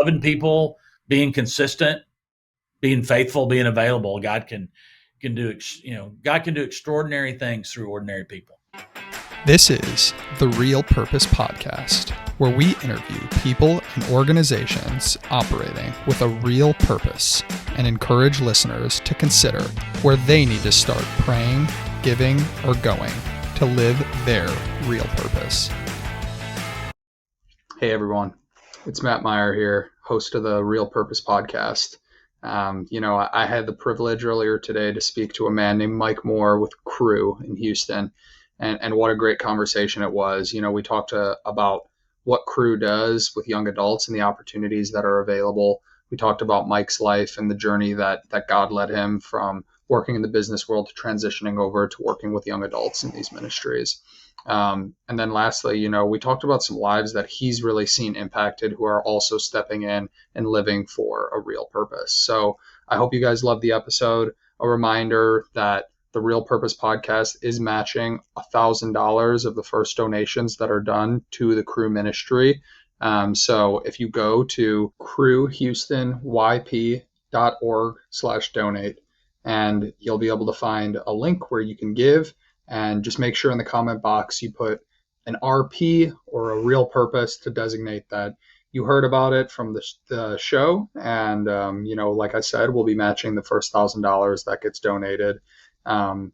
loving people, being consistent, being faithful, being available. God can do God can do extraordinary things through ordinary people. This is the Real Purpose Podcast, where we interview people and organizations operating with a real purpose and encourage listeners to consider where they need to start praying, giving, or going to live their real purpose. Hey everyone, it's Matt Meyer here, host of the Real Purpose Podcast. I had the privilege earlier today to speak to a man named Mike Moore with Cru in Houston. And what a great conversation it was. We talked about what Cru does with young adults and the opportunities that are available. We talked about Mike's life and the journey that God led him from working in the business world to transitioning over to working with young adults in these ministries. And then lastly, we talked about some lives that he's really seen impacted who are also stepping in and living for a real purpose. So I hope you guys love the episode. A reminder that the Real Purpose Podcast is matching $1,000 of the first donations that are done to the Cru ministry. So if you go to cruhoustonYP.org/donate, and you'll be able to find a link where you can give, and just make sure in the comment box you put an RP or a real purpose to designate that you heard about it from the show. And, like I said, we'll be matching the first $1,000 that gets donated.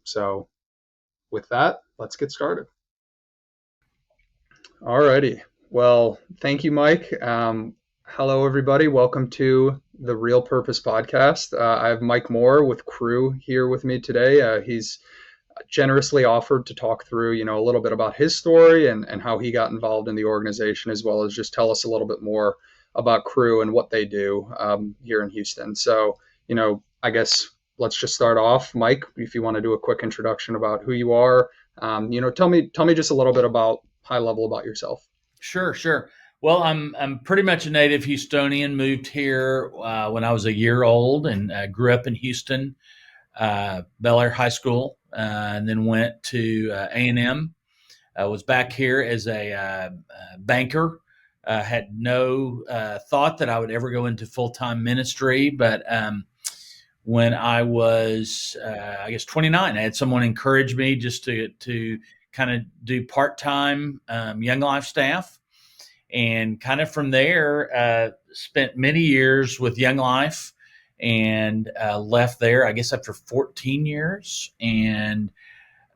So with that, let's get started. Alrighty. Well, thank you, Mike. Hello, everybody. Welcome to the Real Purpose Podcast. I have Mike Moore with Cru here with me today. He's generously offered to talk through, a little bit about his story and how he got involved in the organization, as well as just tell us a little bit more about Cru and what they do here in Houston. So, I guess let's just start off. Mike, if you want to do a quick introduction about who you are, tell me just a little bit about high level about yourself. Sure. Well, I'm pretty much a native Houstonian. Moved here when I was a year old and grew up in Houston, Bel Air High School, and then went to A&M. I was back here as a banker. Had no thought that I would ever go into full-time ministry, but when I was, 29, I had someone encourage me just to kind of do part-time Young Life staff. And kind of from there, spent many years with Young Life and left there, I guess, after 14 years. And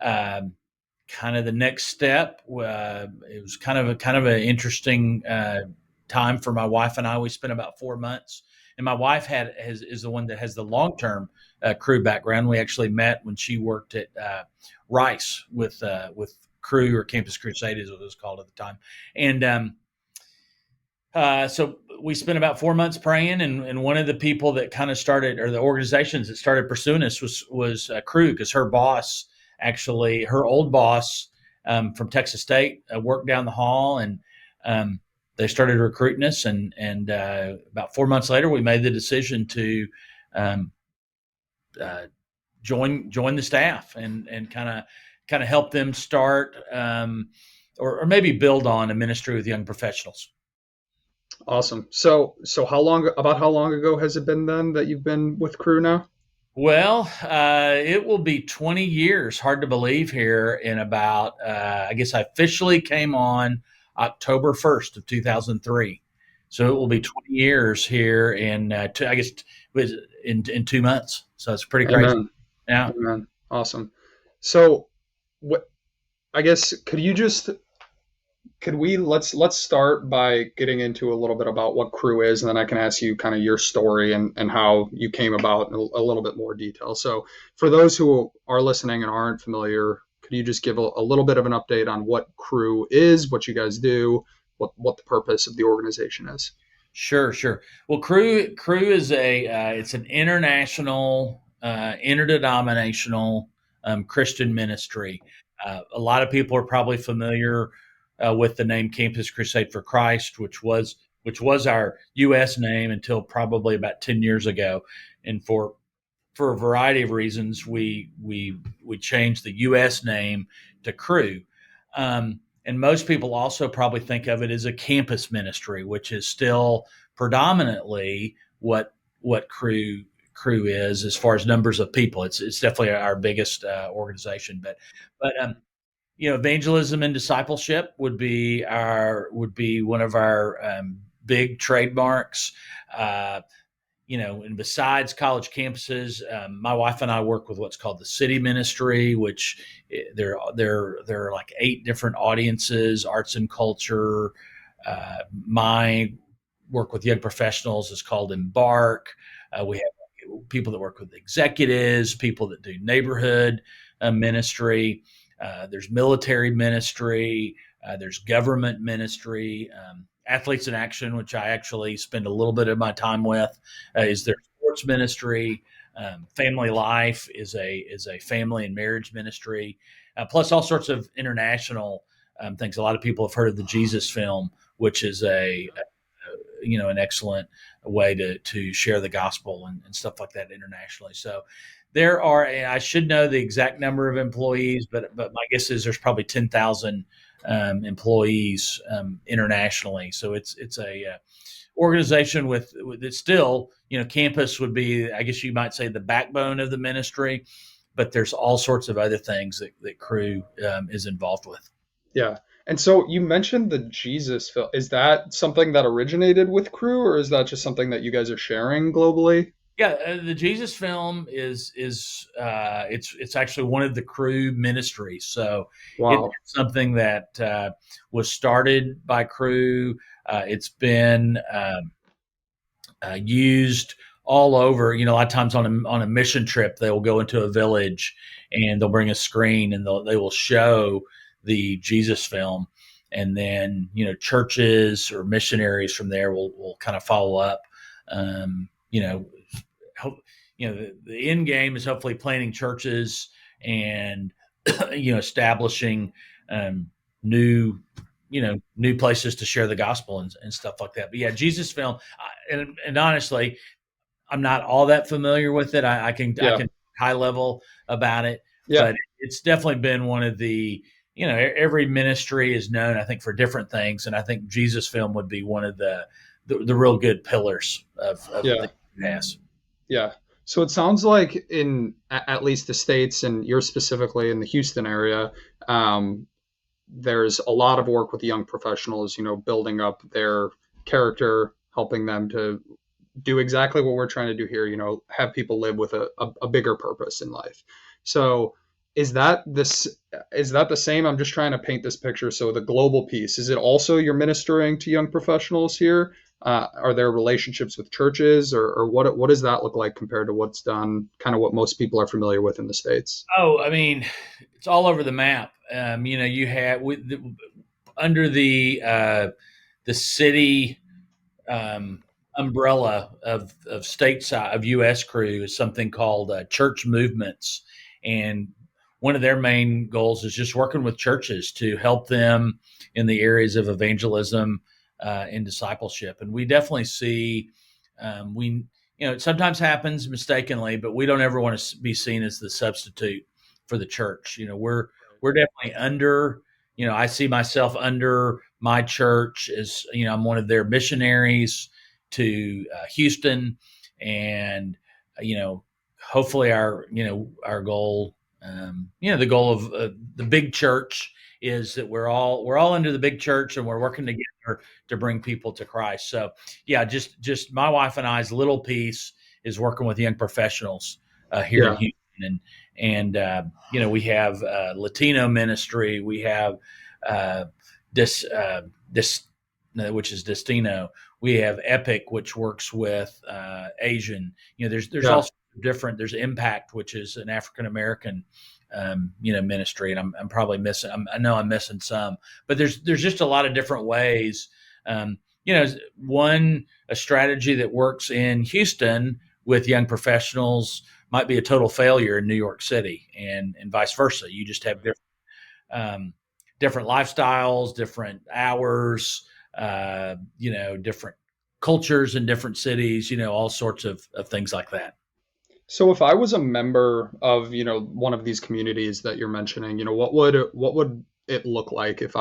kind of the next step, it was kind of an interesting time for my wife and I. We spent about 4 months. And my wife is the one that has the long-term Cru background. We actually met when she worked at Rice with Cru, or Campus Crusade as it was called at the time. And so we spent about 4 months praying. And one of the people that kind of started, or the organizations that started pursuing us was Cru, because her boss, actually her old boss from Texas State, worked down the hall, and they started recruiting us, and about 4 months later, we made the decision to join the staff and kind of help them start or maybe build on a ministry with young professionals. Awesome. So how long ago has it been then that you've been with Cru now? Well, it will be 20 years. Hard to believe here in about, I guess I officially came on October 1st of 2003. So it will be 20 years here in 2 months. So it's pretty crazy. Amen. Yeah. Amen. Awesome. So let's start by getting into a little bit about what Cru is, and then I can ask you kind of your story and how you came about in a little bit more detail. So for those who are listening and aren't familiar, could you just give a little bit of an update on what Cru is, what you guys do, what the purpose of the organization is? Sure. Well, Cru is it's an international, interdenominational Christian ministry. A lot of people are probably familiar with the name Campus Crusade for Christ, which was our U.S. name until probably about 10 years ago, and for a variety of reasons, we changed the U.S. name to Cru. And most people also probably think of it as a campus ministry, which is still predominantly what Cru is as far as numbers of people. It's definitely our biggest organization, but evangelism and discipleship would be one of our big trademarks. Uh, and besides college campuses, my wife and I work with what's called the city ministry, which there are like 8 different audiences: arts and culture. My work with young professionals is called Embark. We have people that work with executives, people that do neighborhood ministry. There's military ministry. There's government ministry. Athletes in Action, which I actually spend a little bit of my time with, is their sports ministry. Family Life is a family and marriage ministry, plus all sorts of international things. A lot of people have heard of the Jesus film, which is an excellent way to share the gospel and stuff like that internationally. So there are, and I should know the exact number of employees, but my guess is there's probably 10,000 employees internationally. So it's a organization with it's still, campus would be, I guess you might say, the backbone of the ministry, but there's all sorts of other things that Cru is involved with. Yeah. And so you mentioned the Jesus film. Is that something that originated with Crew, or is that just something that you guys are sharing globally? Yeah, the Jesus film it's actually one of the Cru ministries. So it's Wow. something that was started by Cru. It's been used all over. A lot of times on a mission trip, they will go into a village and they'll bring a screen and they will show the Jesus film, and then churches or missionaries from there will kind of follow up. Um, you know, hope, the end game is hopefully planting churches and establishing um, new new places to share the gospel and stuff like that. But yeah, Jesus film, and honestly, I'm not all that familiar with it. I Yeah. can high level about it, Yeah. but it's definitely been one of the every ministry is known, I think, for different things, and I think Jesus film would be one of the real good pillars of the Yeah. has. Yeah. So it sounds like in at least the States, and you're specifically in the Houston area, um, there's a lot of work with young professionals, building up their character, helping them to do exactly what we're trying to do here, have people live with a bigger purpose in life. So is that this is that the same? I'm just trying to paint this picture. So the global piece, is it also you're ministering to young professionals here? Are there relationships with churches, or what does that look like compared to what's done, kind of what most people are familiar with in the States? Oh, I mean, it's all over the map. You have under the city umbrella of stateside of U.S. Cru is something called church movements, and one of their main goals is just working with churches to help them in the areas of evangelism and discipleship. And we definitely see we it sometimes happens mistakenly, but we don't ever want to be seen as the substitute for the church. We're definitely under. I see myself under my church as I'm one of their missionaries to Houston, and hopefully our goal, the goal of the big church is that we're all under the big church and we're working together to bring people to Christ. So yeah, just my wife and I's little piece is working with young professionals here in Yeah. Houston, we have Latino ministry, we have uh, this which is Destino. We have Epic, which works with Asian. There's Yeah. also different. There's Impact, which is an African American ministry, and I'm probably missing. I know I'm missing some, but there's just a lot of different ways. Um, one a strategy that works in Houston with young professionals might be a total failure in New York City, and vice versa. You just have um, different lifestyles, different hours, different cultures in different cities, all sorts of things like that. So if I was a member of, one of these communities that you're mentioning, what would it look like if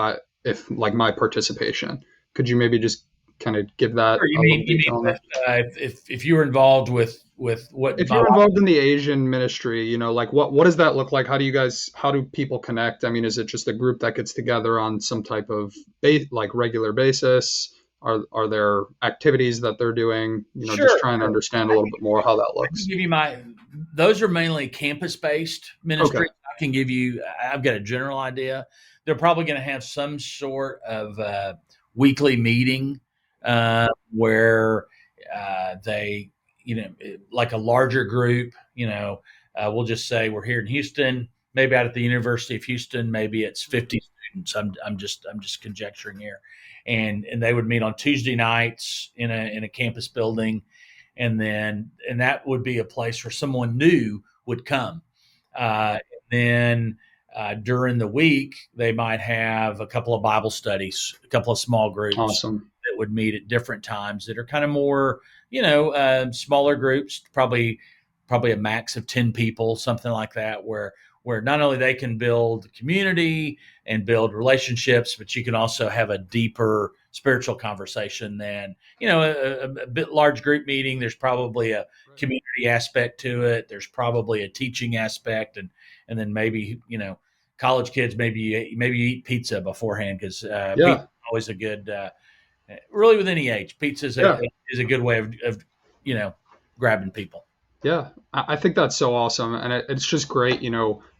like my participation? Could you maybe just kind of give that Or a little you mean detail on with, that? if you were involved with what If my you're wife. involved in the Asian ministry, like what does that look like? How do people connect? I mean, is it just a group that gets together on some type of like regular basis? Are there activities that they're doing? Just Sure, trying to sure. understand a little bit more how that I can looks. give you those are mainly campus based Okay. ministries. I can give you, I've got a general idea. They're probably going to have some sort of weekly meeting where they, like a larger group, we'll just say we're here in Houston, maybe out at the University of Houston, maybe it's 50 students. I'm just conjecturing here. And they would meet on Tuesday nights in a campus building, and that would be a place where someone new would come. Then during the week, they might have a couple of Bible studies, a couple of small groups Awesome. that would meet at different times that are kind of more, smaller groups, probably a max of 10 people, something like that, where not only they can build community and build relationships, but you can also have a deeper spiritual conversation than a bit large group meeting. There's probably a Right. community aspect to it. There's probably a teaching aspect, and then maybe college kids, maybe you eat pizza beforehand, because pizza Yeah. is always a good really with any age. Pizza Yeah. is a good way of grabbing people. Yeah, I think that's so awesome, and it's just great,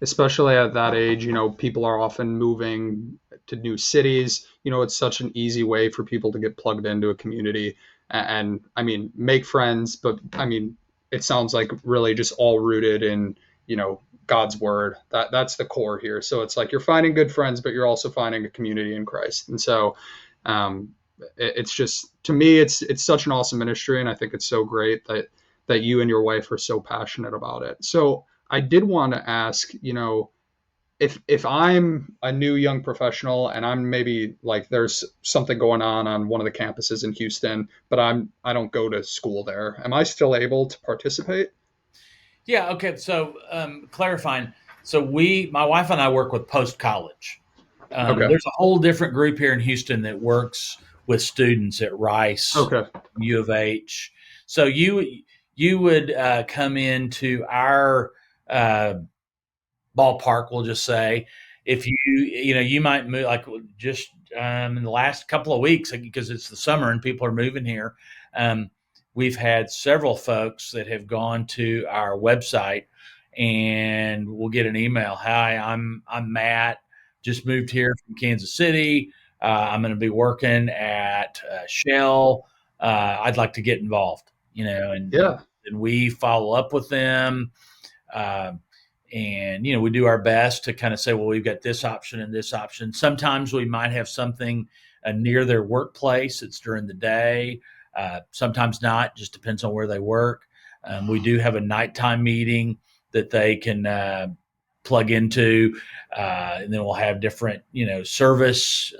especially at that age. People are often moving to new cities. It's such an easy way for people to get plugged into a community, and I mean, make friends. But I mean, it sounds like really just all rooted in God's word. That's the core here. So it's like you're finding good friends, but you're also finding a community in Christ, and so. Um, it's just to me, it's such an awesome ministry, and I think it's so great that you and your wife are so passionate about it. So I did want to ask, if I'm a new young professional and I'm maybe like there's something going on one of the campuses in Houston, but I don't go to school there. Am I still able to participate? Yeah. Okay. So clarifying. So my wife and I work with post college. Okay. There's a whole different group here in Houston that works with students at Rice, Okay. U of H. So you would come into our uh, ballpark, we'll just say, if you might move, like just in the last couple of weeks, because it's the summer and people are moving here. um, we've had several folks that have gone to our website, and we'll get an email. Hi, I'm Matt, just moved here from Kansas City. I'm going to be working at Shell. I'd like to get involved, Yeah. and we follow up with them. um, and we do our best to kind of say, well, we've got this option and this option. Sometimes we might have something near their workplace. It's during the day. Sometimes not. Just depends on where they work. We do have a nighttime meeting that they can plug into, and then we'll have different service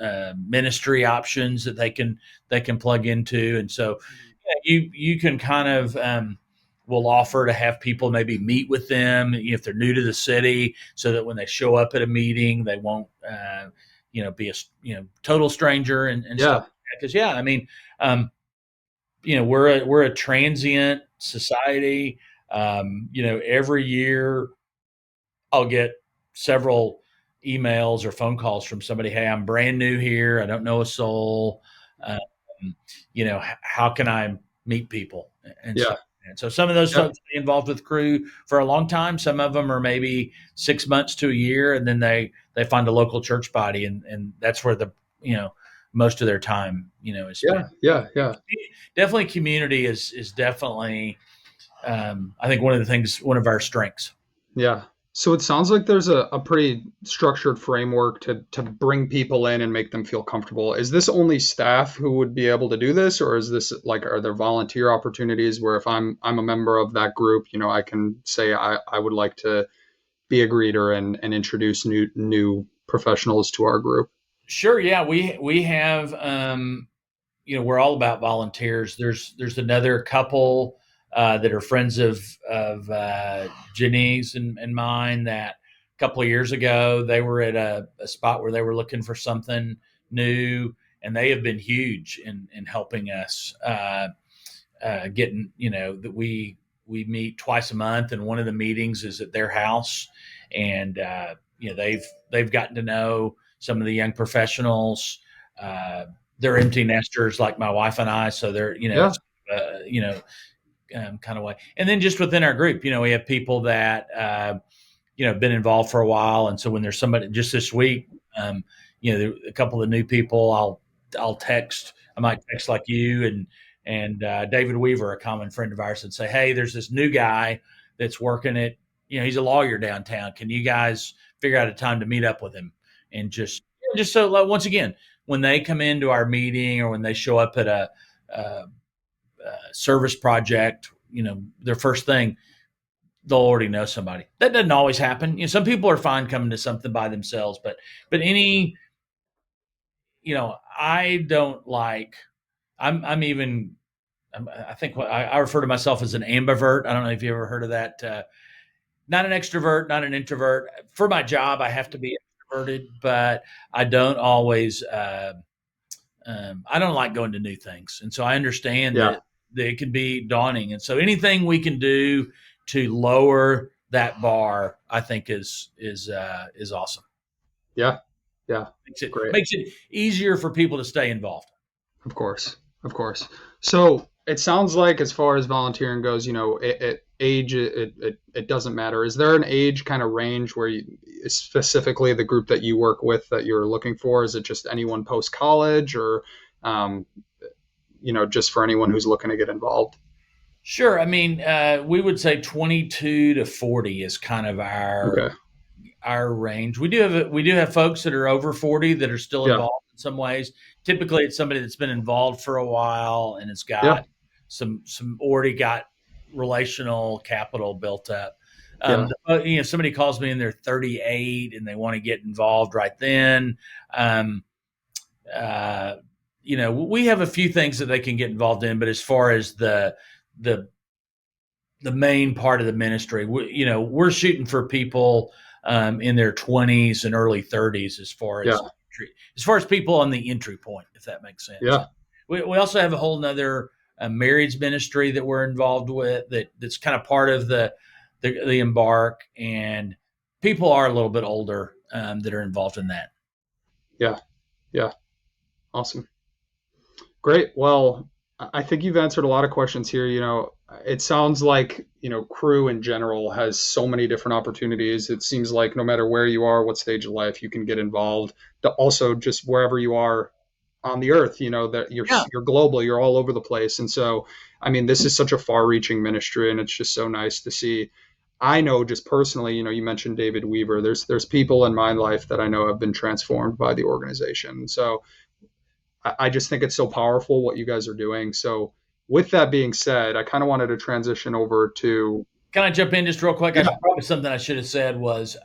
ministry options that they can plug into. And so you can kind of will offer to have people maybe meet with them if they're new to the city, so that when they show up at a meeting, they won't be a total stranger and stuff Yeah. like that. Because I mean, um, we're a transient society. Every year I'll get several emails or phone calls from somebody. Hey, I'm brand new here. I don't know a soul. Um, how can I meet people and Yeah. stuff? And so some of those Yeah. folks are involved with Cru for a long time. Some of them are maybe 6 months to a year, and then they find a local church body, and that's where the most of their time is spent. Yeah. Yeah. Yeah. Definitely, community is definitely I think one of our strengths. Yeah. So it sounds like there's a pretty structured framework to bring people in and make them feel comfortable. Is this only staff who would be able to do this, or is this like are there volunteer opportunities where if I'm a member of that group, I can say I would like to be a greeter and introduce new professionals to our group. Sure, yeah, we have we're all about volunteers. There's another couple that are friends of Jenny's and mine, that a couple of years ago they were at a spot where they were looking for something new, and they have been huge in helping us getting, that we meet twice a month, and one of the meetings is at their house, and they've gotten to know some of the young professionals. Uh, they're empty nesters like my wife and I, so they're Yeah. it's kind of way. And then just within our group, we have people that been involved for a while, and so when there's somebody just this week, a couple of new people, I'll text. I might text like you and David Weaver, a common friend of ours, and say, hey, there's this new guy that's working at, he's a lawyer downtown. Can you guys figure out a time to meet up with him? And just so like, once again, when they come into our meeting or when they show up at a service project, their first thing, they'll already know somebody. That doesn't always happen. Some people are fine coming to something by themselves, but any, I don't like. I'm even. I think I refer to myself as an ambivert. I don't know if you ever heard of that. Not an extrovert, not an introvert. For my job, I have to be extroverted, but I don't always. I don't like going to new things, and so I understand Yeah. that it can be daunting. And so anything we can do to lower that bar, I think is awesome. Yeah. Yeah. Makes it Great. makes it easier for people to stay involved. Of course, of course. So it sounds like, as far as volunteering goes, age, it doesn't matter. Is there an age kind of range where you, specifically the group that you work with, that you're looking for? Is it just anyone post college, or um, just for anyone who's looking to get involved? Sure. I mean, we would say 22 to 40 is kind of Okay. our range. We do have folks that are over 40 that are still Yeah. involved in some ways. Typically, it's somebody that's been involved for a while and it's Yeah. got some already got relational capital built up. Yeah. Somebody calls me and they're 38 and they want to get involved right then. Um, uh, we have a few things that they can get involved in, but as far as the the main part of the ministry. We're shooting for people in their 20s and early 30s Yeah. as far as people on the entry point, if that makes sense. Yeah. We also have a whole nother marriage ministry that we're involved with that's kind of part of the embark, and people are a little bit older that are involved in that. Yeah. Yeah. Awesome. Great. Well, I think you've answered a lot of questions here. It sounds like, Cru in general has so many different opportunities. It seems like no matter where you are, what stage of life, you can get involved. Also, just wherever you are on the earth, that Yeah. you're global, you're all over the place. And so, I mean, this is such a far-reaching ministry, and it's just so nice to see. I know just personally, you mentioned David Weaver. There's people in my life that I know have been transformed by the organization. So I just think it's so powerful what you guys are doing. So, with that being said, I kind of wanted to transition over to. Can I jump in just real quick? Yeah. Probably something I should have said was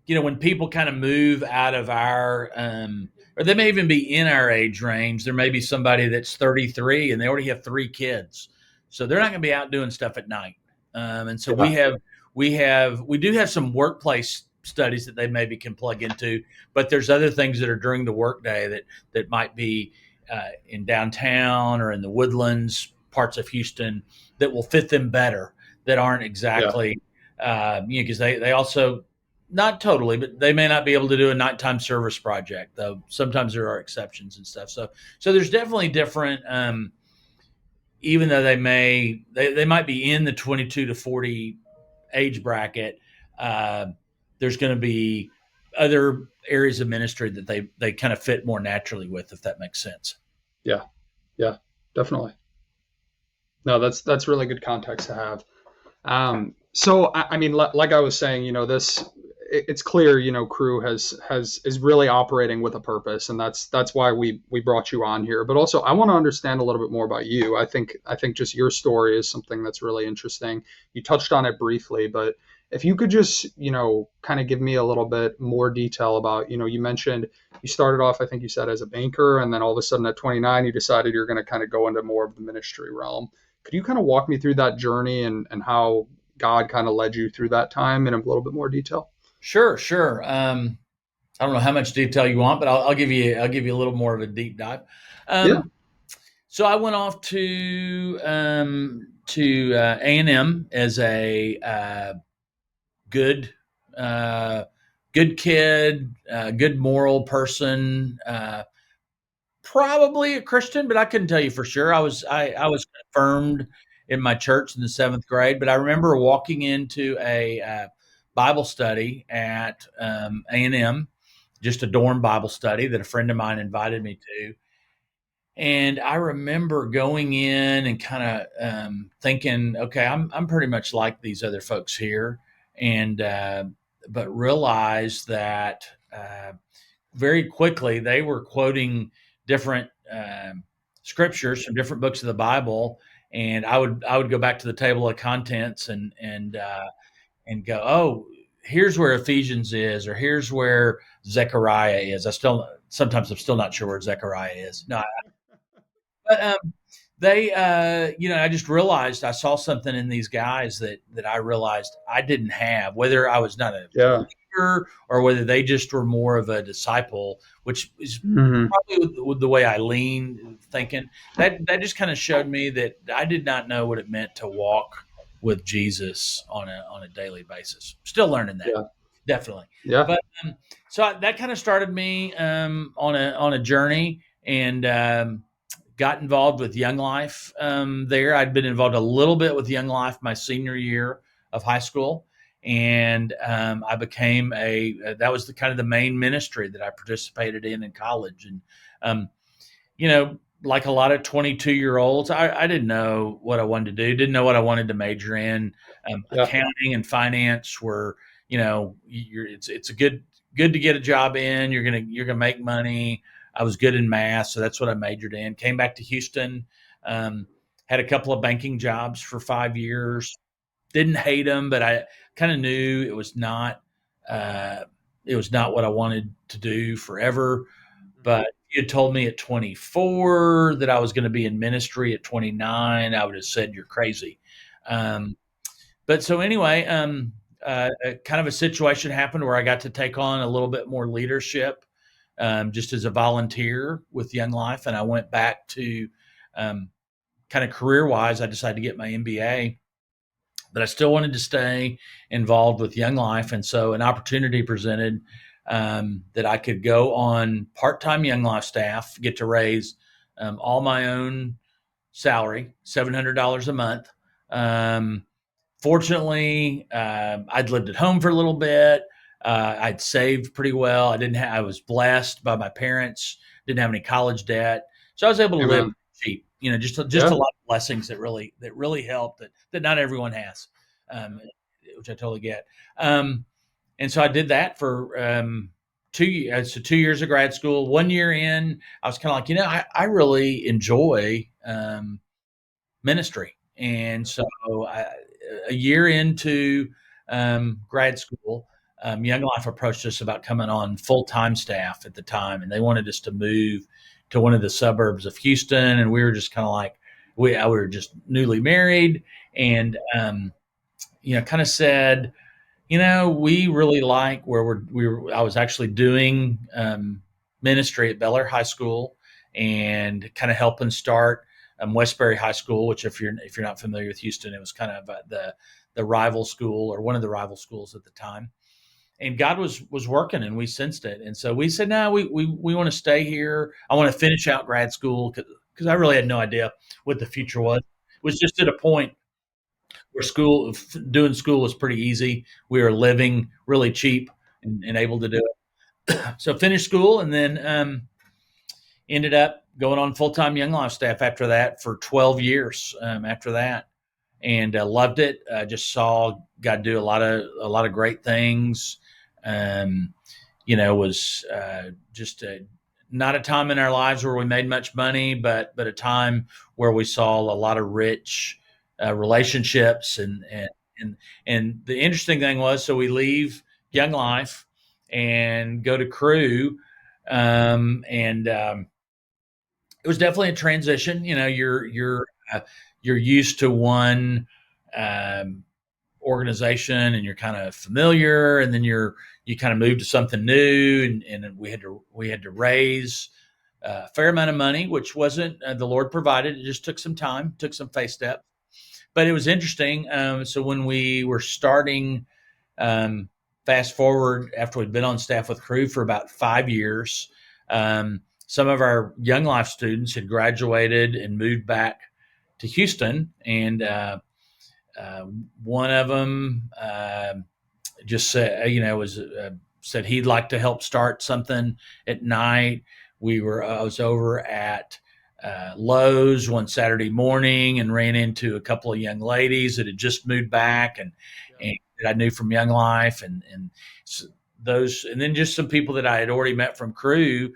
when people kind of move out of our, or they may even be in our age range, there may be somebody that's 33 and they already have 3 kids. So they're not going to be out doing stuff at night. And so Yeah. we do have some workplace studies that they maybe can plug into, but there's other things that are during the workday that might be in downtown or in the woodlands parts of Houston that will fit them better, that aren't Yeah. exactly, because they also, not totally, but they may not be able to do a nighttime service project, though sometimes there are exceptions and stuff. So there's definitely different, even though they might be in the 22 to 40 age bracket, uh, there's going to be other areas of ministry that they kind of fit more naturally with, if that makes sense. Yeah. Yeah. Definitely. No, that's really good context to have. So I mean, like I was saying, this, it's clear, Cru has is really operating with a purpose, and that's why we brought you on here. But also, I want to understand a little bit more about you. I think just your story is something that's really interesting. You touched on it briefly, but if you could just, kind of give me a little bit more detail about, you mentioned you started off, I think you said, as a banker, and then all of a sudden at 29, you decided you're going to kind of go into more of the ministry realm. Could you kind of walk me through that journey, and how God kind of led you through that time in a little bit more detail? Sure, sure. I don't know how much detail you want, but I'll give you a little more of a deep dive. Yeah. Um, so I went off to A&M as a good uh, good kid, good moral person. Probably a Christian, but I couldn't tell you for sure. I was confirmed in my church in the seventh grade, but I remember walking into a Bible study at A&M, just a dorm Bible study that a friend of mine invited me to. And I remember going in and kind of thinking, okay, I'm pretty much like these other folks here, and but realized that very quickly they were quoting different scriptures from different books of the Bible, and I would go back to the table of contents and go, oh, here's where Ephesians is, or here's where Zechariah is. I'm still not sure where Zechariah is. No, but I just realized I saw something in these guys that I realized I didn't have, whether I was not a Yeah. leader or whether they just were more of a disciple, which is Hmm. probably with the way I lean thinking. That just kind of showed me that I did not know what it meant to walk with Jesus on a daily basis. Still learning that, Yeah. definitely. Yeah. But that kind of started me on a journey, and got involved with Young Life there. I'd been involved a little bit with Young Life my senior year of high school, and I became that was the kind of the main ministry that I participated in college. And um, like a lot of 22-year-olds, I didn't know what I wanted to do, didn't know what I wanted to major in. Yeah. Accounting and finance were, it's a good to get a job in. You're gonna make money. I was good in math, so that's what I majored in. Came back to Houston, um, had a couple of banking jobs for 5 years. Didn't hate them, but I kind of knew uh, it was not what I wanted to do forever. Hmm. But if you had told me at 24 that I was going to be in ministry at 29, I would have said you're crazy. Um, but so anyway, kind of a situation happened where I got to take on a little bit more leadership, just as a volunteer with Young Life, and I went back to um, kind of career wise. I decided to get my MBA, but I still wanted to stay involved with Young Life. And so an opportunity presented that I could go on part time Young Life staff, get to raise all my own salary, $700 a month. Um, Fortunately, I'd lived at home for a little bit. I'd saved pretty well. I was blessed by my parents. Didn't have any college debt, so I was able to live Amen. cheap. Just a Yeah. lot of blessings that really helped that not everyone has, um, which I totally get. Um, and so I did that for 2 years. So 2 years of grad school. 1 year in, I was kind of like, I really enjoy ministry. And so a year into grad school, Young Life approached us about coming on full time staff at the time, and they wanted us to move to one of the suburbs of Houston. And we were just kind of like, we were just newly married, and kind of said, we really like where I was actually doing ministry at Bel Air High School and kind of helping start Westbury High School, which if you're not familiar with Houston, it was kind of the rival school or one of the rival schools at the time. And God was working, and we sensed it, and so we said, no, we want to stay here. I want to finish out grad school because I really had no idea what the future was. It was just at a point where doing school was pretty easy. We were living really cheap and able to do it. So finished school, and then ended up going on full time Young Life staff after that for 12 years. After that, and loved it. Just saw God do a lot of great things. Um, was just not a time in our lives where we made much money, but a time where we saw a lot of rich relationships. And the interesting thing was, so we leave Young Life and go to Cru, and it was definitely a transition. Uh, you're used to one um, organization, and you're kind of familiar, and then you kind of move to something new, and we had to raise a fair amount of money, which wasn't the Lord provided. It just took some time, took some faith steps, but it was interesting. So when we were starting, um, fast forward after we'd been on staff with Cru for about 5 years, some of our Young Life students had graduated and moved back to Houston, and uh, one of them just said, said he'd like to help start something at night. I was over at Lowe's one Saturday morning and ran into a couple of young ladies that had just moved back and that I knew from Young Life, and those, and then just some people that I had already met from Cru.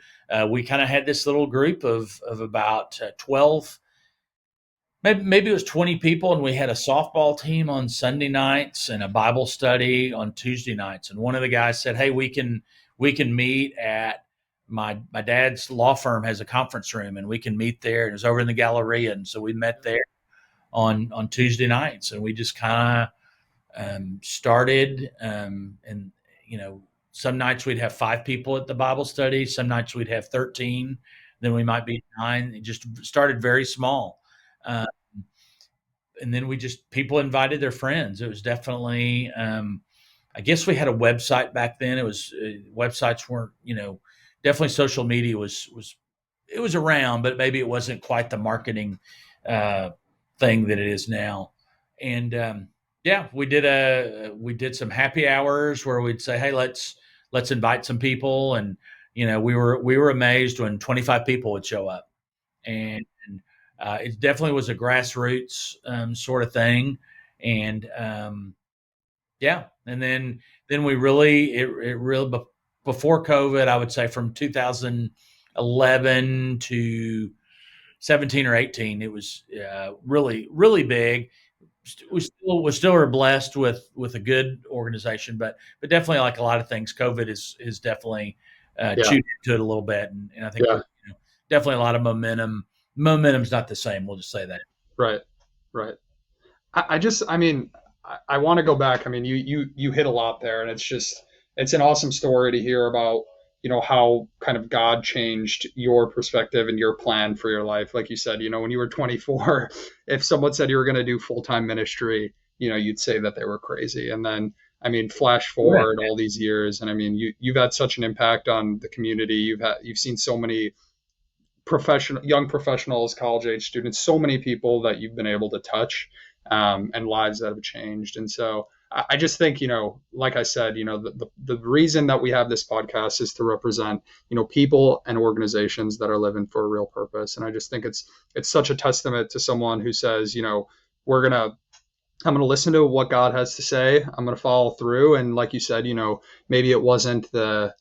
We kind of had this little group of about 12, maybe it was 20 people, and we had a softball team on Sunday nights and a Bible study on Tuesday nights. And one of the guys said, hey, we can meet at my dad's law firm has a conference room, and we can meet there. And it was over in the Galleria, and so we met there on Tuesday nights, and we just kind of started. And some nights we'd have 5 people at the Bible study, some nights we'd have 13, then we might be 9. It just started very small. Uh, and then we just people invited their friends. It was definitely, I guess we had a website back then. It was websites weren't, definitely social media was it was around, but maybe it wasn't quite the marketing uh, thing that it is now. And yeah, we did some happy hours where we'd say, hey, let's invite some people. And we were amazed when 25 people would show up. And it definitely was a grassroots sort of thing. And yeah, and then we really it really before COVID, I would say from 2011 to 17 or 18, it was really really big. We still are blessed with a good organization, but definitely, like a lot of things, COVID is definitely Yeah. chewed into it a little bit, and I think Yeah. we're definitely a lot of momentum. Momentum's not the same. We'll just say that. Right. Right. I mean, I want to go back. I mean, you hit a lot there, and it's an awesome story to hear about, how kind of God changed your perspective and your plan for your life. Like you said, when you were 24, if someone said you were going to do full-time ministry, you'd say that they were crazy. And then, I mean, flash Correct. forward all these years, and I mean, you've had such an impact on the community. You've seen so many young professionals, college age students, so many people that you've been able to touch, and lives that have changed. And so I just think, like I said, the reason that we have this podcast is to represent, people and organizations that are living for a real purpose. And I just think it's such a testament to someone who says, we're gonna I'm going to listen to what God has to say. I'm going to follow through. And like you said, maybe it wasn't the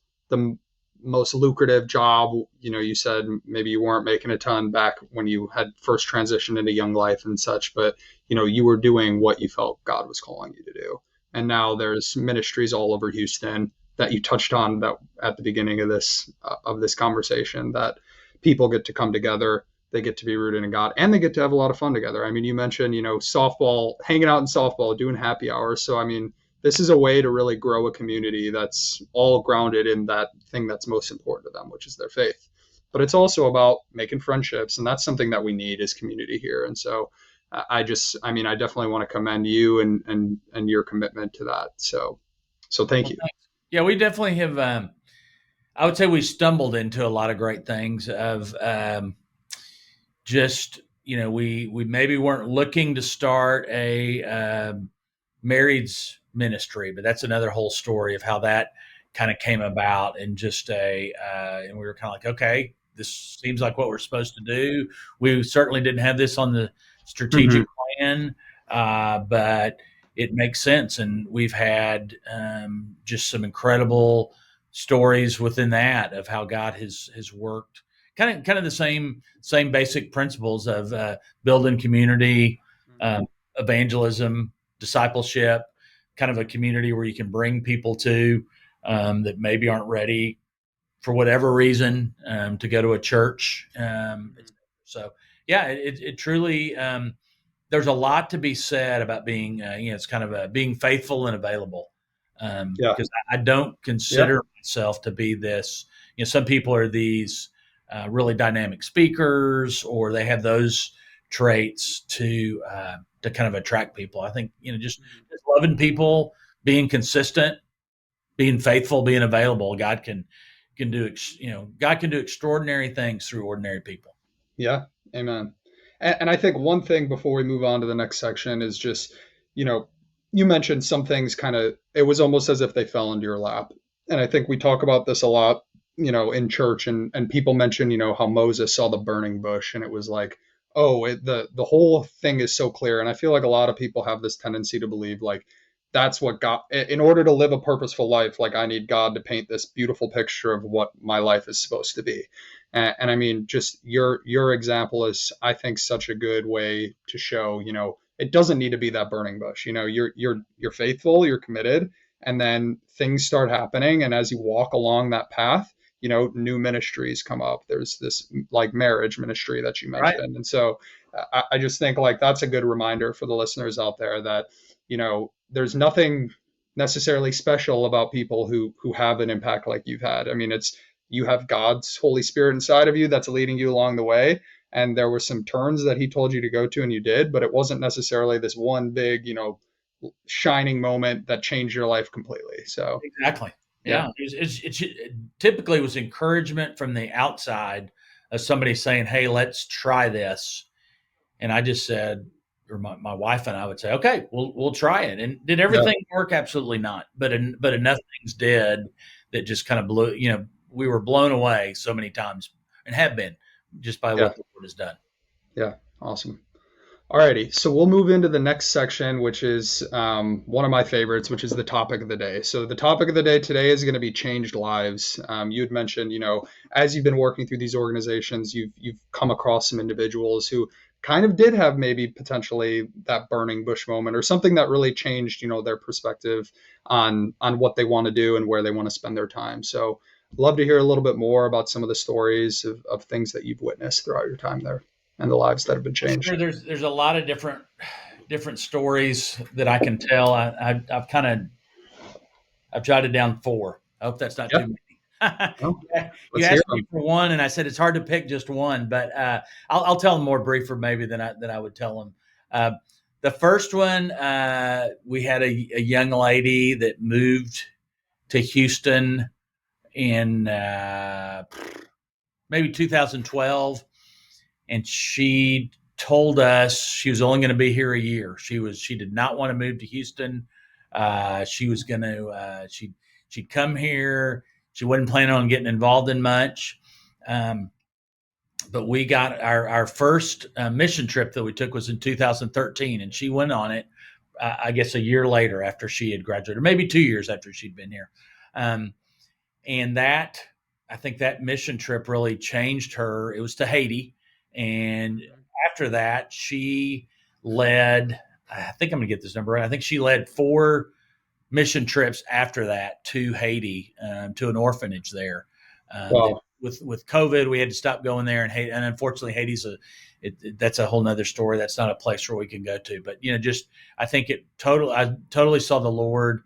most lucrative job. You said maybe you weren't making a ton back when you had first transitioned into Young Life and such, but you were doing what you felt God was calling you to do. And now there's ministries all over Houston that you touched on that at the beginning of this conversation, that people get to come together, they get to be rooted in God, and they get to have a lot of fun together. I mean, you mentioned, softball, hanging out in softball, doing happy hours. So, I mean, this is a way to really grow a community that's all grounded in that thing that's most important to them, which is their faith. But it's also about making friendships, and that's something that we need as community here. And so, I mean, I definitely want to commend you and your commitment to that. So thank Well, you. thanks. Yeah, we definitely have. I would say we stumbled into a lot of great things of just we maybe weren't looking to start a marrieds ministry, but that's another whole story of how that kind of came about. And just and we were kind of like, okay, this seems like what we're supposed to do. We certainly didn't have this on the Mm-hmm. strategic plan, but it makes sense. And we've had just some incredible stories within that of how God has worked. Kind of the same basic principles of building community, Mm-hmm. um, evangelism, discipleship, kind of a community where you can bring people to that maybe aren't ready for whatever reason to go to a church. So yeah, it truly there's a lot to be said about being it's kind of being faithful and available. Yeah. because I don't Yeah. consider myself to be this. Some people are these really dynamic speakers, or they have those traits to kind of attract people. I think just loving people, being consistent, being faithful, being available. God can do extraordinary things through ordinary people. Yeah, amen. And I think one thing before we move on to the next section is just, you know, you mentioned some things kind of, it was almost as if they fell into your lap. And I think we talk about this a lot, in church, and people mention, how Moses saw the burning bush and it was like, oh, the whole thing is so clear. And I feel like a lot of people have this tendency to believe like, that's what God, in order to live a purposeful life, like I need God to paint this beautiful picture of what my life is supposed to be. And I mean, just your example is, I think, such a good way to show, it doesn't need to be that burning bush. You're faithful, you're committed, and then things start happening. And as you walk along that path, new ministries come up. There's this like marriage ministry that you Right. mentioned, and so I just think like that's a good reminder for the listeners out there that there's nothing necessarily special about people who have an impact like you've had. I mean, it's you have God's Holy Spirit inside of you that's leading you along the way. And there were some turns that he told you to go to and you did, but it wasn't necessarily this one big, shining moment that changed your life completely. So, Exactly. yeah, Yeah. It typically was encouragement from the outside of somebody saying, "Hey, let's try this." And I just said, or my wife and I would say, "Okay, we'll try it." And did yeah, everything work? Absolutely not. But enough things did that just kind of blew. We were blown away so many times, and have been, just by yeah, what the Lord has done. yeah. Awesome. Alrighty, so we'll move into the next section, which is one of my favorites, which is the topic of the day. So the topic of the day today is going to be changed lives. You had mentioned, as you've been working through these organizations, you've come across some individuals who kind of did have maybe potentially that burning bush moment or something that really changed, their perspective on what they want to do and where they want to spend their time. So I'd love to hear a little bit more about some of the stories of things that you've witnessed throughout your time there and the lives that have been Sure, changed. there's a lot of different stories that I can tell. I've jotted down four. I hope that's not Yeah. too many. No, Yeah, you let's hear asked me them. for one, and I said it's hard to pick just one, but I'll tell them more briefer maybe than I would tell them. Uh, the first one, we had a young lady that moved to Houston in maybe 2012, and she told us she was only going to be here a year. She did not want to move to Houston. She was going to she'd come here. She wasn't planning on getting involved in much. Um, but we got our first mission trip that we took was in 2013, and she went on it. I guess a year later after she had graduated, or maybe 2 years after she'd been here. Um, and that I think that mission trip really changed her. It was to Haiti, and after that, she led. I think I'm going to get this number right. I think she led four mission trips after that to Haiti, to an orphanage there. That Wow. with COVID, we had to stop going there, and Haiti, and unfortunately, that's a whole nother story. That's not a place where we can go to. But just I think I totally saw the Lord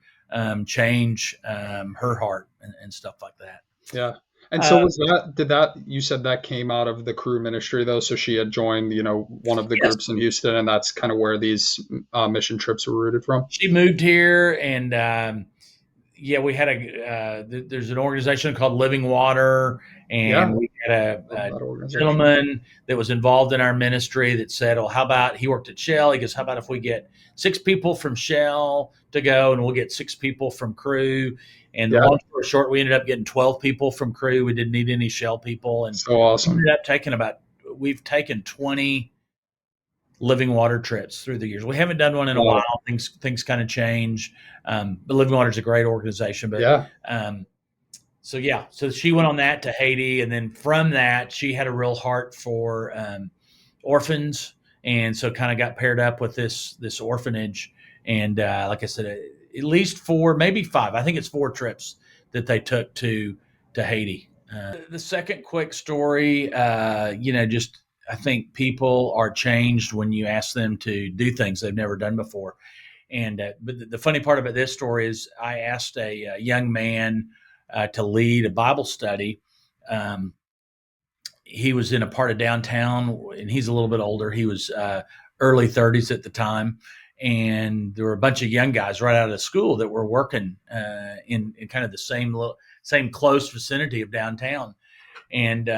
change her heart and stuff like that. Yeah. And so Uh, you said that came out of the Cru ministry though? So she had joined, one of the yes, groups in Houston, and that's kind of where these mission trips were rooted from? she moved here, and yeah, we had there's an organization called Living Water, Yeah. and we had Love a that organization. gentleman that was involved in our ministry that said, "Well, how about he worked at Shell? He goes, how about if we get six people from Shell to go, and we'll get six people from Cru." And Yeah. long story short, we ended up getting 12 people from Cru. We didn't need any Shell people, and So awesome. ended up we've taken 20 living water trips through the years. We haven't done one in a while. Wow. Things kind of change. But Living Water is a great organization. But Yeah. um, so yeah, so she went on that to Haiti, and then from that, she had a real heart for orphans, and so kind of got paired up with this orphanage. And like I said, at least four, maybe five. I think it's four trips that they took to Haiti. The second quick story, just I think people are changed when you ask them to do things they've never done before. And but the funny part about this story is I asked a young man to lead a Bible study. Um, he was in a part of downtown, and he's a little bit older. He was early 30s at the time, and there were a bunch of young guys right out of school that were working in kind of the same close vicinity of downtown, and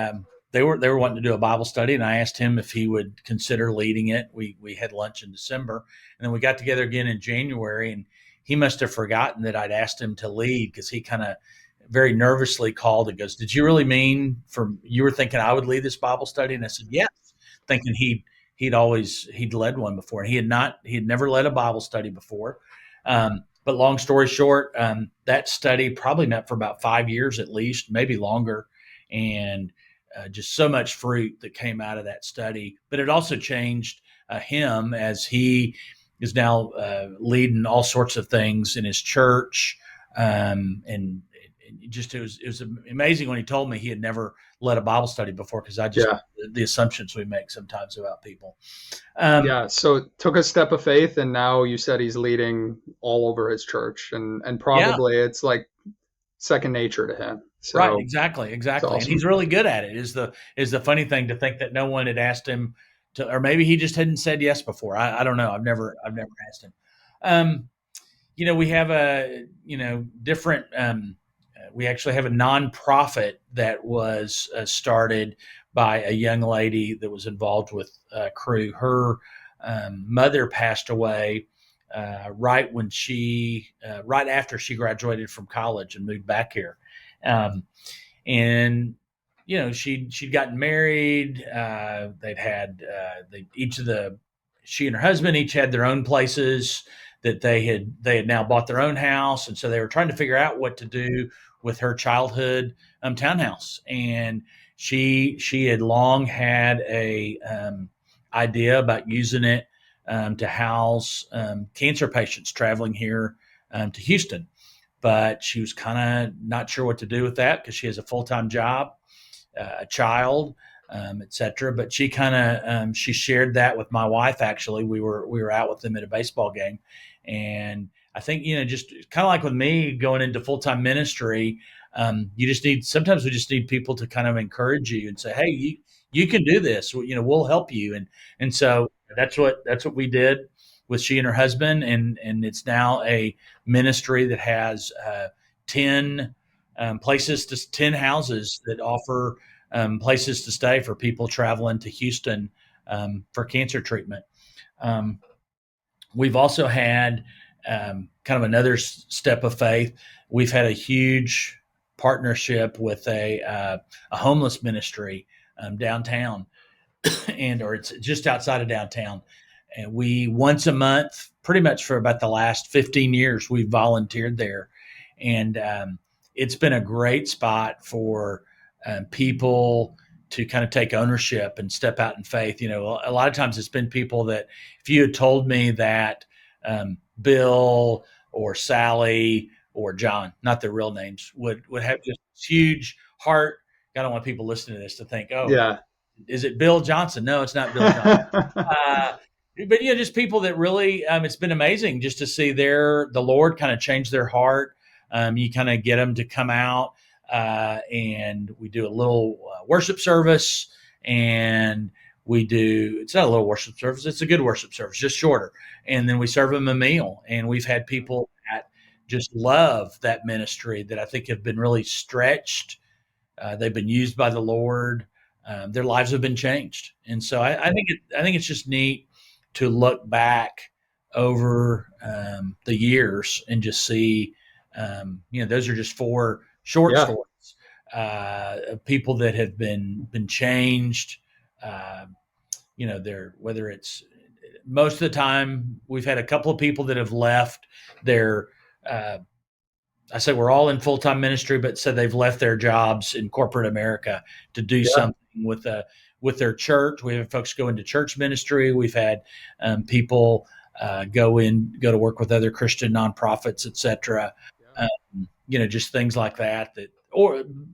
they were wanting to do a Bible study, and I asked him if he would consider leading it. We had lunch in December, and then we got together again in January, and he must have forgotten that I'd asked him to lead because he kind of very nervously called and goes, "Did you really mean for you were thinking I would lead this Bible study?" And I said, "Yes," thinking he'd led one before, and he had never led a Bible study before. But long story short, that study probably met for about 5 years at least, maybe longer, and just so much fruit that came out of that study. But it also changed him as he is now leading all sorts of things in his church, and just it was amazing when he told me he had never led a Bible study before because I just Yeah. the assumptions we make sometimes about people. Um, Yeah. So it took a step of faith, and now you said he's leading all over his church, and yeah, probably it's like second nature to him. right, So exactly, it's exactly, and he's awesome. really good at it. Is the funny thing to think that no one had asked him to, or maybe he just hadn't said yes before. I don't know. I've never asked him. Um, we have a different. We actually have a nonprofit that was started by a young lady that was involved with Cru. Her mother passed away right after she graduated from college and moved back here. Um, and she'd gotten married. They'd had each of the she and her husband each had their own places that they had now bought their own house, and so they were trying to figure out what to do with her childhood townhouse. And she had long had a idea about using it to house cancer patients traveling here to Houston, but she was kind of not sure what to do with that because she has a full-time job, a child, etc. But she kind of she shared that with my wife. Actually, we were out with them at a baseball game, and I think just kind of like with me going into full-time ministry, you just need sometimes we just need people to kind of encourage you and say, "Hey, you can do this. We'll help you." And so that's what we did with she and her husband, and it's now a ministry that has 10 10 houses that offer places to stay for people traveling to Houston for cancer treatment. Um, we've also had kind of another step of faith. We've had a huge partnership with a homeless ministry downtown, or it's just outside of downtown. And we once a month, pretty much for about the last 15 years, we've volunteered there, and it's been a great spot for people to kind of take ownership and step out in faith. A lot of times it's been people that if you had told me that Bill or Sally or John, not their real names, would have just this huge heart. I don't want people listening to this to think, oh, Yeah. is it Bill Johnson? No, it's not Bill Johnson. Uh, but just people that really, it's been amazing just to see the Lord kind of change their heart. You kind of get them to come out, and we do a little worship service, and it's not a little worship service, it's a good worship service, just shorter. And then we serve them a meal, and we've had people that just love that ministry that I think have been really stretched. They've been used by the Lord. Their lives have been changed, and so I think it's just neat to look back over the years and just see. Those are just four short Yeah. stories of people that have been changed. Uh, they're whether it's most of the time we've had a couple of people that have left their uh, I say we're all in full time ministry, but said they've left their jobs in corporate America to do Yeah. something with their church. We have folks go into church ministry. We've had people go to work with other Christian nonprofits, etc. Yeah. Just things like that.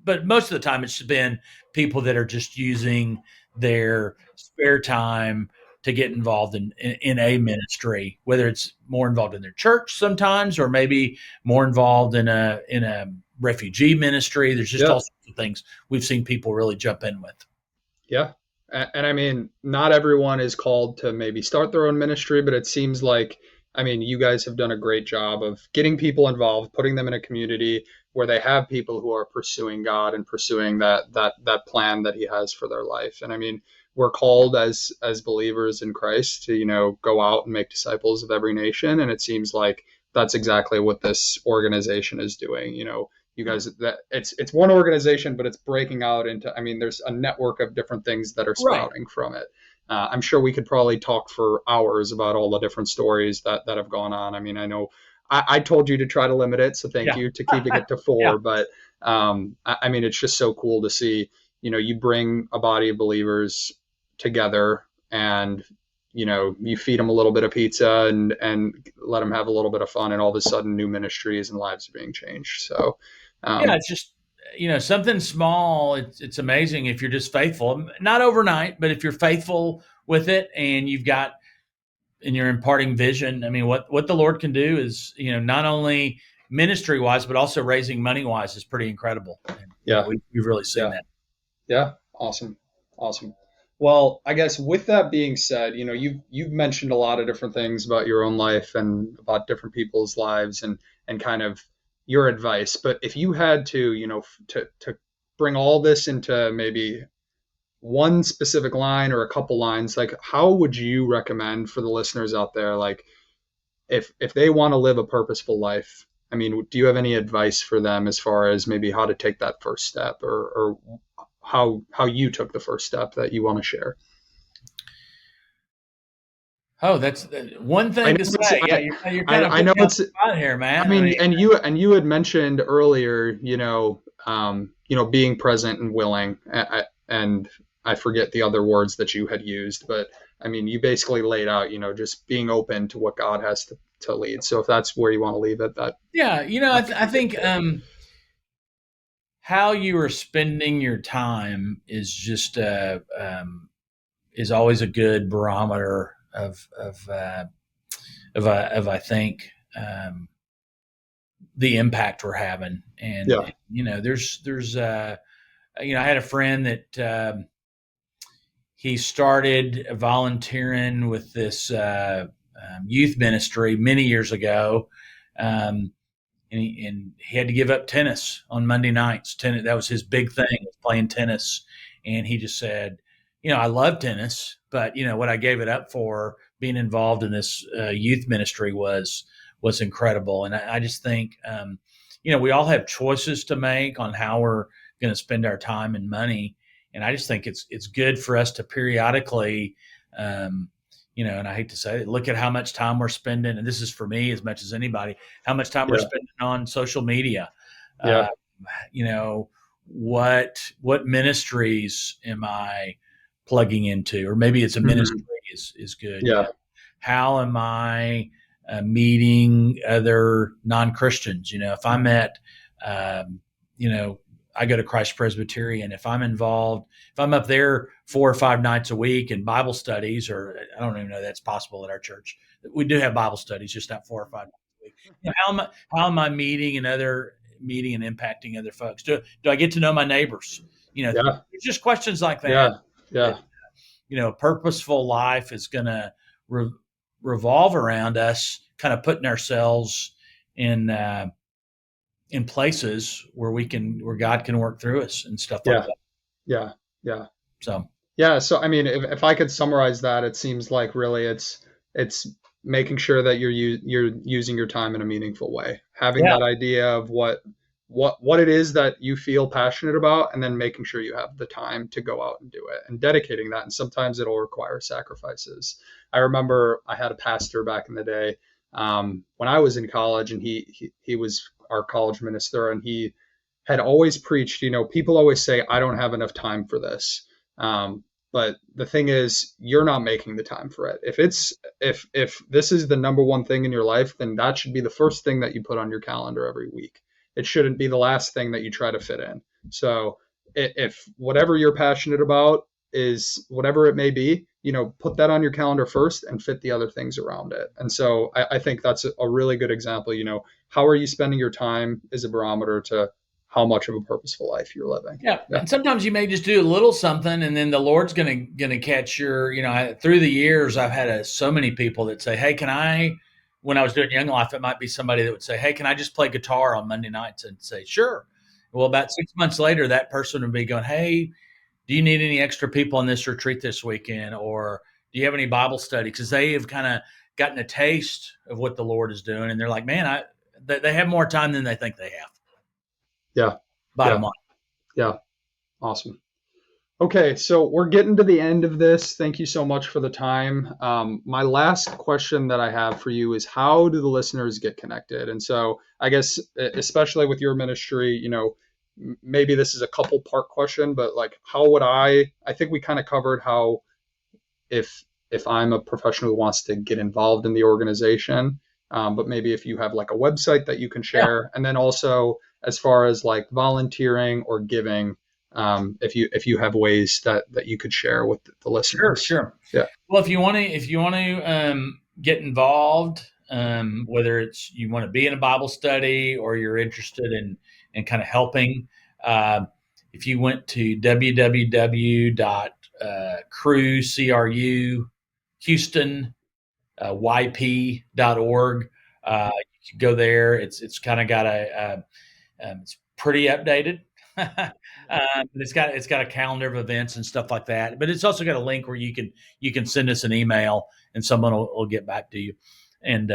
But most of the time, it's been people that are just using their spare time to get involved in a ministry, whether it's more involved in their church sometimes, or maybe more involved in a refugee ministry. There's just all Yeah. sorts of things we've seen people really jump in with. Yeah. And I mean, not everyone is called to maybe start their own ministry, but it seems like, I mean, you guys have done a great job of getting people involved, putting them in a community where they have people who are pursuing God and pursuing that plan that He has for their life. And I mean, we're called as believers in Christ to, go out and make disciples of every nation. And it seems like that's exactly what this organization is doing. You guys, that it's one organization, but it's breaking out into, I mean, there's a network of different things that are Right. sprouting from it. I'm sure we could probably talk for hours about all the different stories that have gone on. I mean, I know I told you to try to limit it, so thank Yeah. you to keeping it to Yeah. four. But I mean, it's just so cool to see, you bring a body of believers together, and you feed them a little bit of pizza and let them have a little bit of fun, and all of a sudden new ministries and lives are being changed. So Yeah. um, It's just, something small. It's amazing if you're just faithful, not overnight, but if you're faithful with it and you're imparting vision. I mean, what the Lord can do is, not only ministry wise, but also raising money wise is pretty incredible. And, yeah, we've really seen yeah. that. Yeah, awesome, awesome. Well, I guess with that being said, you've mentioned a lot of different things about your own life and about different people's lives and kind of your advice. But if you had to, to bring all this into maybe one specific line or a couple lines, like how would you recommend for the listeners out there, like if they want to live a purposeful life? I mean, do you have any advice for them as far as maybe how to take that first step, or how you took the first step that you want to share? Oh, that's one I thing know to it's say. Yeah, you're kind of I putting know me on it's the spot here, I man. I mean, mean, and you had mentioned earlier, being present and willing, and I forget the other words that you had used, but I mean, you basically laid out, just being open to what God has to lead. So if that's where you want to leave it, yeah, that could I be good think too. how you are spending your time is always a good barometer of I think the impact we're having. And Yeah. there's I had a friend that he started volunteering with this youth ministry many years ago. Um, and he had to give up tennis on Monday nights. Tennis, that was his big thing, was playing tennis. And he just said, I love tennis, but what I gave it up for, being involved in this youth ministry, was incredible. And I just think, we all have choices to make on how we're going to spend our time and money. And I just think it's good for us to periodically, um, and I hate to say it, look at how much time we're spending. And this is for me as much as anybody, how much time we're Yeah. spending on social media. Uh, Yeah. you know, what ministries am I plugging into? Or maybe it's a ministry Hmm. is good. Yeah. How am I meeting other non Christians? If I'm at, um, you know, I go to Christ Presbyterian. If I'm involved, if I'm up there 4 or 5 nights a week in Bible studies, or I don't even know that's possible at our church. We do have Bible studies, just not 4 or 5 nights a week. How am I meeting and impacting other folks? Do I get to know my neighbors? Yeah. It's just questions like that. Yeah. That Yeah. purposeful life is going to re- revolve around us, kind of putting ourselves in places where God can work through us and stuff like Yeah. that. Yeah. Yeah. So Yeah, so I mean, if I could summarize that, it seems like really it's making sure that you're using your time in a meaningful way, having yeah, that idea of what it is that you feel passionate about, and then making sure you have the time to go out and do it and dedicating that. And sometimes it'll require sacrifices. I remember I had a pastor back in the day when I was in college, and he was our college minister, and he had always preached. People always say, "I don't have enough time for this." But the thing is, you're not making the time for it. If this is the number one thing in your life, then that should be the first thing that you put on your calendar every week. It shouldn't be the last thing that you try to fit in. So if whatever you're passionate about is whatever it may be, put that on your calendar first and fit the other things around it. And so I think that's a really good example. How are you spending your time is a barometer to how much of a purposeful life you're living. Yeah, Yeah. and sometimes you may just do a little something, and then the Lord's gonna catch your. Through the years, I've had so many people that say, "Hey, can I?" When I was doing Young Life, it might be somebody that would say, "Hey, can I just play guitar on Monday nights?" And say, "Sure." Well, about 6 months later, that person would be going, "Hey, do you need any extra people on this retreat this weekend, or do you have any Bible study?" Because they have kind of gotten a taste of what the Lord is doing, and they're like, "Man, they have more time than they think they have." Yeah. Bottom Yeah. line. Yeah. Awesome. Okay, so we're getting to the end of this. Thank you so much for the time. My last question that I have for you is, how do the listeners get connected? And so I guess, especially with your ministry, maybe this is a couple part question, but like, how would I think we kind of covered how, if I'm a professional who wants to get involved in the organization, but maybe if you have like a website that you can Yeah. share, and then also as far as like volunteering or giving, if you have ways that you could share with the Sure, listeners. sure. Yeah. Well, if you want to get involved, whether it's you want to be in a Bible study or you're interested in kind of helping, uh, if you went to www.cru Houston yp.org, you can go there. It's kind of got it's pretty updated. It's got a calendar of events and stuff like that. But it's also got a link where you can send us an email and someone will get back to you. And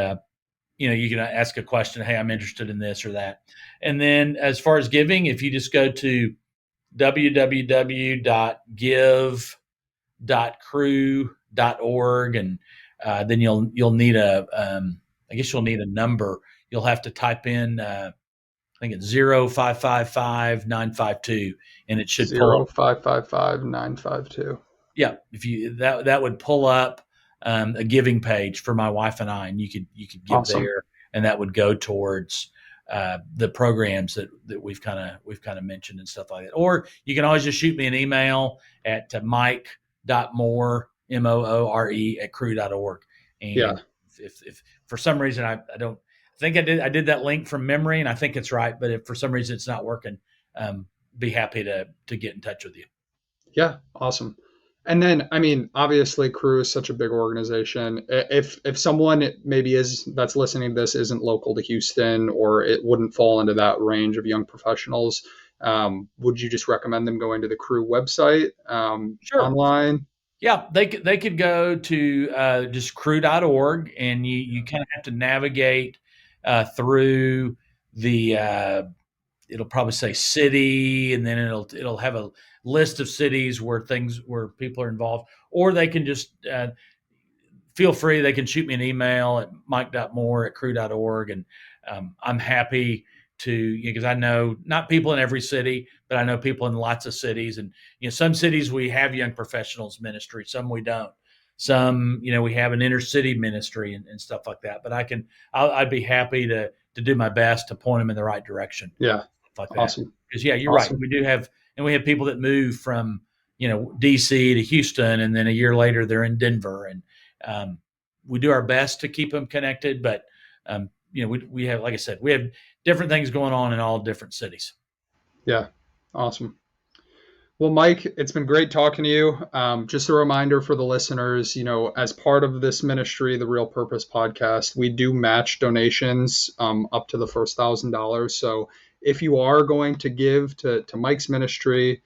you can ask a question. Hey, I'm interested in this or that. And then as far as giving, if you just go to www.give.cru.org, and then you'll need I guess you'll need a number. You'll have to type in I think it's 0555952, and it should pull up. 0555952. Yeah, if you that would pull up a giving page for my wife and I, and you could give Awesome. there, and that would go towards the programs that we've kind of mentioned and stuff like that. Or you can always just shoot me an email at mike.moore moore at cru.org. Yeah. And if for some reason I don't I think I did that link from memory, and I think it's right. But if for some reason it's not working, be happy to get in touch with you. Yeah. Awesome. And then, I mean, obviously, Cru is such a big organization. If someone maybe is that's listening to this isn't local to Houston, or it wouldn't fall into that range of young professionals, would you just recommend them going to the Cru website, Sure. online? Yeah, they could go to just cru.org, and you kind of have to navigate through the it'll probably say city, and then it'll have a list of cities where people are involved, or they can just feel free. They can shoot me an email at mike.moore@cru.org, and I'm happy to, because I know not people in every city, but I know people in lots of cities. And some cities we have young professionals ministry, some we don't. Some we have an inner city ministry and stuff like that. But I'd be happy to do my best to point them in the right direction, Yeah. stuff like that. Awesome. Because yeah, you're right. Awesome. We do have, and we have people that move from DC to Houston, and then a year later they're in Denver, and um, we do our best to keep them connected. But we have, like I said, we have different things going on in all different cities. Yeah. Awesome. Well, Mike, it's been great talking to you. Just a reminder for the listeners, as part of this ministry, the Real Purpose podcast, we do match donations up to the first $1,000. So if you are going to give to Mike's ministry,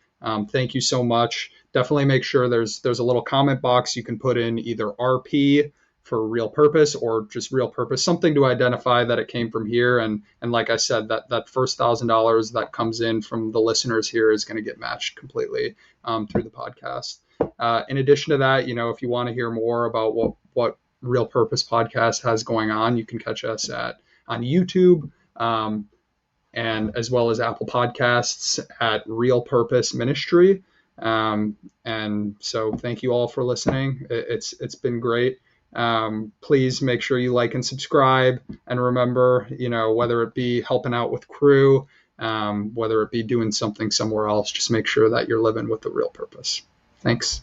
thank you so much. Definitely make sure there's a little comment box you can put in either RP for Real Purpose or just Real Purpose, something to identify that it came from here. And like I said, that first $1,000 that comes in from the listeners here is going to get matched completely through the podcast. In addition to that, if you want to hear more about what Real Purpose Podcast has going on, you can catch us on YouTube, and as well as Apple Podcasts at Real Purpose Ministry. And so thank you all for listening. It's been great. Please make sure you like and subscribe. And remember, whether it be helping out with Cru, whether it be doing something somewhere else, just make sure that you're living with the real purpose. Thanks.